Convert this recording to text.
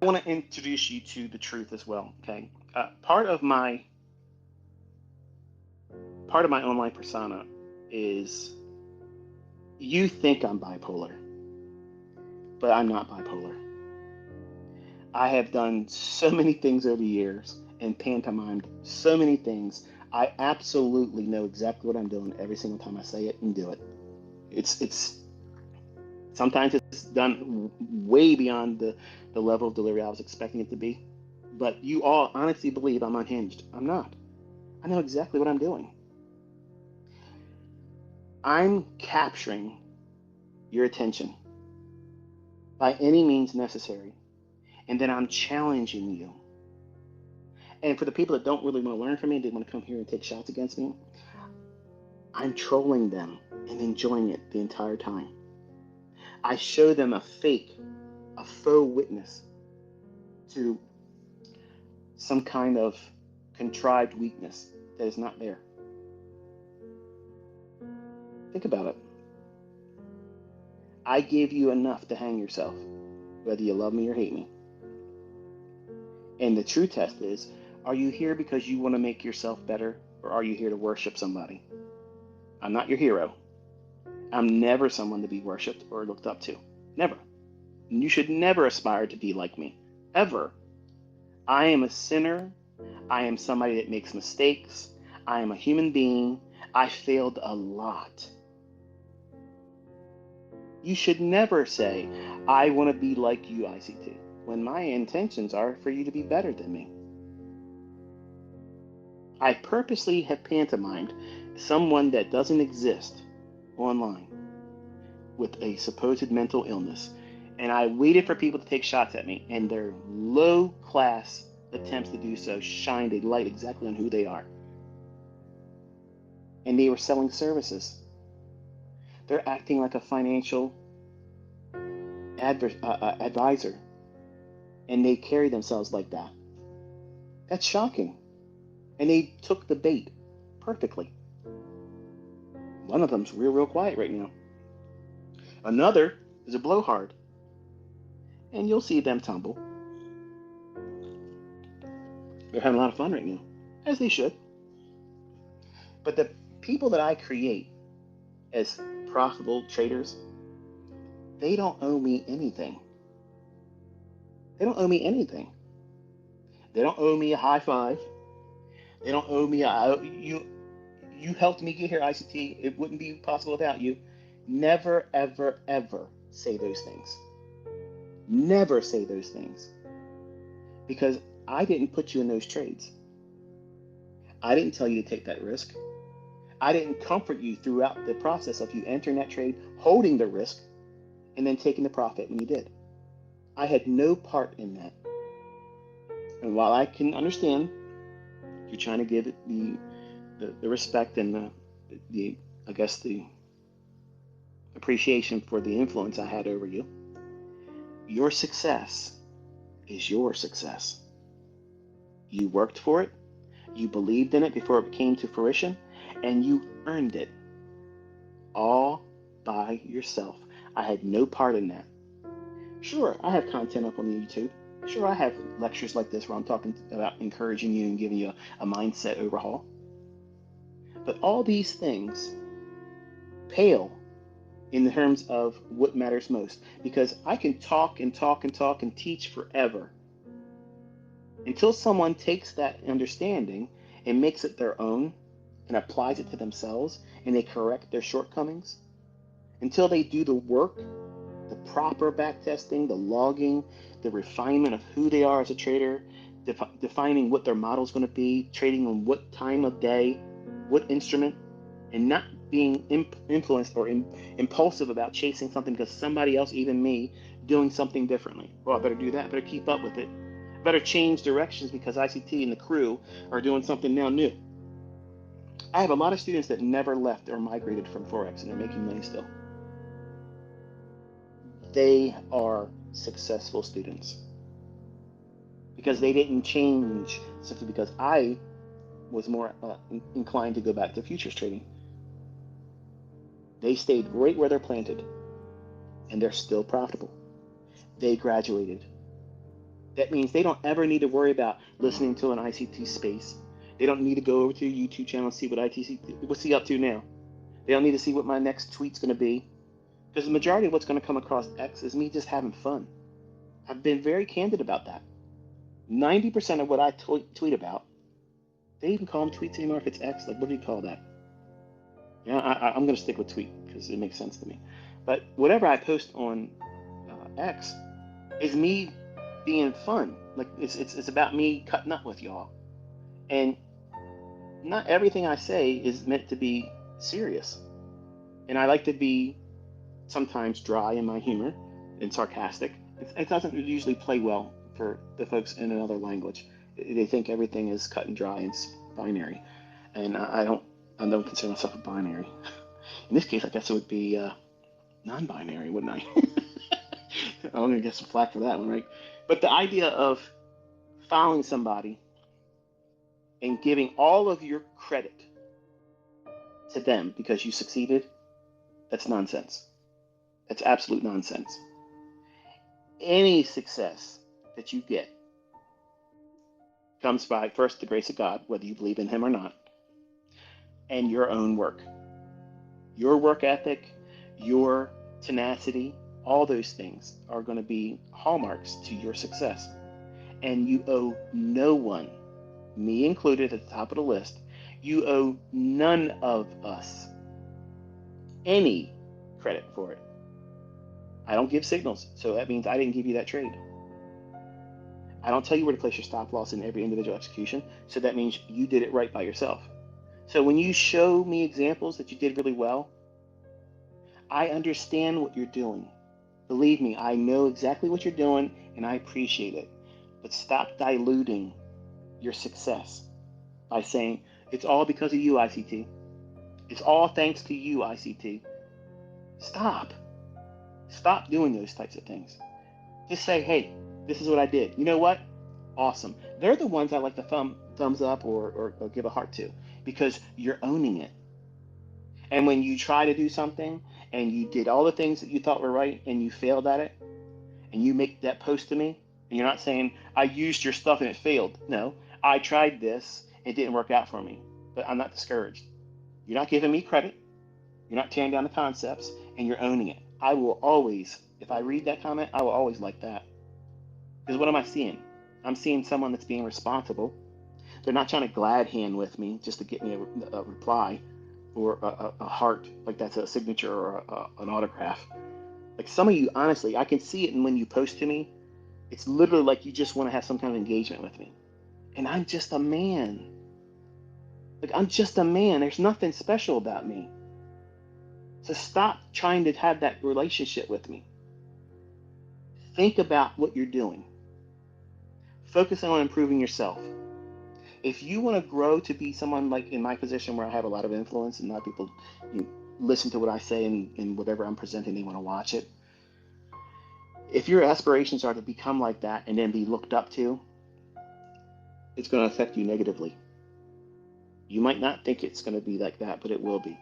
I want to introduce you to the truth as well. Okay, part of my online persona is you think I'm bipolar, but I'm not bipolar. I have done so many things over the years and pantomimed so many things. I absolutely know exactly what I'm doing every single time I say it and do it. It's sometimes it's done way beyond the level of delivery I was expecting it to be. But you all honestly believe I'm unhinged. I'm not. I know exactly what I'm doing. I'm capturing your attention by any means necessary, and then I'm challenging you. And for the people that don't really want to learn from me, they want to come here and take shots against me, I'm trolling them and enjoying it the entire time. I show them a faux witness to some kind of contrived weakness that is not there. Think about it. I give you enough to hang yourself, whether you love me or hate me. And the true test is, are you here because you want to make yourself better, or are you here to worship somebody? I'm not your hero. I'm never someone to be worshipped or looked up to. Never. And you should never aspire to be like me. Ever. I am a sinner. I am somebody that makes mistakes. I am a human being. I failed a lot. You should never say, I want to be like you, ICT, when my intentions are for you to be better than me. I purposely have pantomimed someone that doesn't exist online with a supposed mental illness. And I waited for people to take shots at me, and their low class attempts to do so shined a light exactly on who they are. And they were selling services. They're acting like a financial advisor, and they carry themselves like that. That's shocking. And they took the bait perfectly. One of them's real quiet right now. Another is a blowhard, and you'll see them tumble. They're having a lot of fun right now, as they should. But the people that I create as profitable traders, they don't owe me anything. They don't owe me anything. They don't owe me a high five. They don't owe me you helped me get here, ICT. It wouldn't be possible without you. Never, ever, ever say those things. Never say those things. Because I didn't put you in those trades. I didn't tell you to take that risk. I didn't comfort you throughout the process of you entering that trade, holding the risk, and then taking the profit when you did. I had no part in that. And while I can understand you're trying to give it the respect and the I guess the appreciation for the influence I had over you, your success is your success. You worked for it, you believed in it before it came to fruition, and you earned it all by yourself. I had no part in that. Sure, I have content up on YouTube. Sure, I have lectures like this where I'm talking about encouraging you and giving you a mindset overhaul. But all these things pale in terms of what matters most, because I can talk and talk and talk and teach forever until someone takes that understanding and makes it their own and applies it to themselves and they correct their shortcomings. Until they do the work, the proper backtesting, the logging, the refinement of who they are as a trader, defining what their model is going to be, trading on what time of day, what instrument, and not being influenced or impulsive about chasing something because somebody else, even me, doing something differently. Well, I better do that. I better keep up with it. I better change directions because ICT and the crew are doing something now new. I have a lot of students that never left or migrated from Forex and they're making money still. They are successful students because they didn't change simply because I was more inclined to go back to futures trading. They stayed right where they're planted and they're still profitable. They graduated. That means they don't ever need to worry about listening to an ICT space. They don't need to go over to your YouTube channel and see what's he up to now. They don't need to see what my next tweet's going to be, because the majority of what's going to come across X is me just having fun. I've been very candid about that. 90% of what I tweet about, they even call them tweets anymore if it's X. Like, what do you call that? Yeah, I'm going to stick with tweet because it makes sense to me. But whatever I post on X is me being fun. Like, it's about me cutting up with y'all. And not everything I say is meant to be serious. And I like to be sometimes dry in my humor and sarcastic. It doesn't usually play well for the folks in another language. They think everything is cut and dry and binary. And I don't consider myself a binary. In this case, I guess it would be non-binary, wouldn't I? I'm going to get some flack for that one, right? But the idea of following somebody and giving all of your credit to them because you succeeded, that's nonsense. That's absolute nonsense. Any success that you get comes by, first, the grace of God, whether you believe in him or not, and your own work. Your work ethic, your tenacity, all those things are going to be hallmarks to your success. And you owe no one, me included at the top of the list, you owe none of us any credit for it. I don't give signals, so that means I didn't give you that trade. I don't tell you where to place your stop loss in every individual execution, so that means you did it right by yourself. So when you show me examples that you did really well, I understand what you're doing. Believe me, I know exactly what you're doing, and I appreciate it. But stop diluting your success by saying, it's all because of you, ICT. It's all thanks to you, ICT. Stop. Stop doing those types of things. Just say, hey, this is what I did. You know what? Awesome. They're the ones I like to thumbs up or give a heart to, because you're owning it. And when you try to do something and you did all the things that you thought were right and you failed at it, and you make that post to me, and you're not saying, I used your stuff and it failed. No, I tried this, it didn't work out for me, but I'm not discouraged. You're not giving me credit. You're not tearing down the concepts, and you're owning it. I will always, if I read that comment, I will always like that. Because what am I seeing? I'm seeing someone that's being responsible. They're not trying to glad hand with me just to get me a reply or a heart, like that's a signature or an autograph. Like some of you, honestly, I can see it when you post to me. It's literally like you just want to have some kind of engagement with me. And I'm just a man. Like, I'm just a man. There's nothing special about me. So stop trying to have that relationship with me. Think about what you're doing. Focus on improving yourself. If you want to grow to be someone like in my position where I have a lot of influence and a lot of people listen to what I say and whatever I'm presenting, they want to watch it. If your aspirations are to become like that and then be looked up to, it's going to affect you negatively. You might not think it's going to be like that, but it will be.